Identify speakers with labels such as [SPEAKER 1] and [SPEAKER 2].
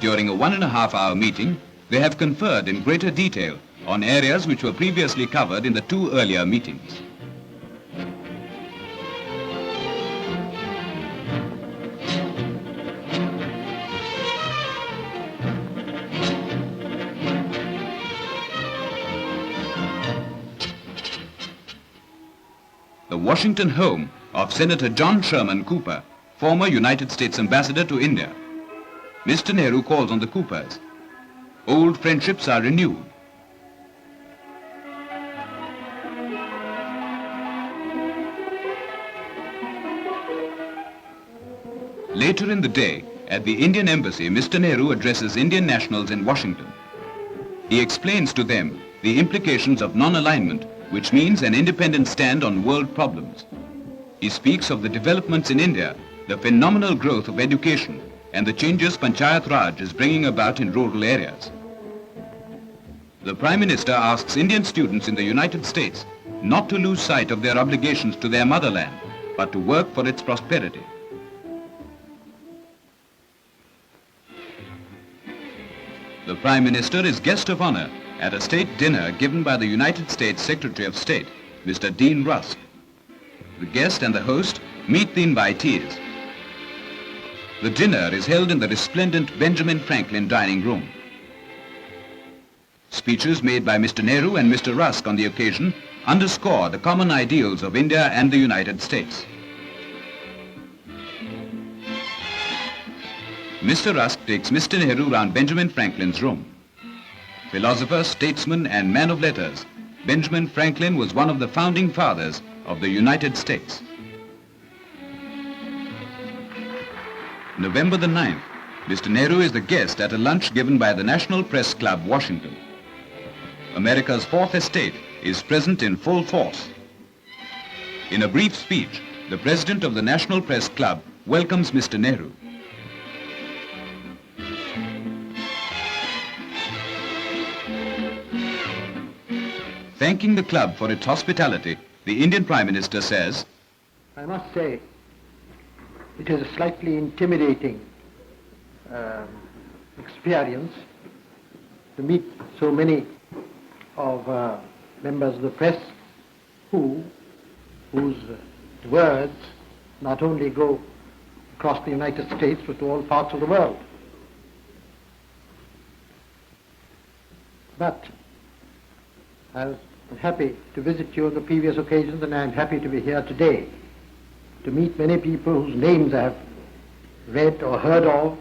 [SPEAKER 1] During a 1.5-hour meeting, they have conferred in greater detail on areas which were previously covered in the 2 earlier meetings. The Washington home of Senator John Sherman Cooper, former United States Ambassador to India. Mr. Nehru calls on the Coopers. Old friendships are renewed. Later in the day, at the Indian Embassy, Mr. Nehru addresses Indian nationals in Washington. He explains to them the implications of non-alignment, which means an independent stand on world problems. He speaks of the developments in India, the phenomenal growth of education, and the changes Panchayat Raj is bringing about in rural areas. The Prime Minister asks Indian students in the United States not to lose sight of their obligations to their motherland, but to work for its prosperity. The Prime Minister is guest of honor at a state dinner given by the United States Secretary of State, Mr. Dean Rusk. The guest and the host meet the invitees. The dinner is held in the resplendent Benjamin Franklin dining room. Speeches made by Mr. Nehru and Mr. Rusk on the occasion underscore the common ideals of India and the United States. Mr. Rusk takes Mr. Nehru round Benjamin Franklin's room. Philosopher, statesman, and man of letters, Benjamin Franklin was one of the founding fathers of the United States. November the 9th, Mr. Nehru is the guest at a lunch given by the National Press Club, Washington. America's fourth estate is present in full force. In a brief speech, the president of the National Press Club welcomes Mr. Nehru. Thanking the club for its hospitality, the Indian Prime Minister says,
[SPEAKER 2] I must say, it is a slightly intimidating experience to meet so many of members of the press whose words not only go across the United States but to all parts of the world. But I was happy to visit you on the previous occasions, and I am happy to be here today to meet many people whose names I have read or heard of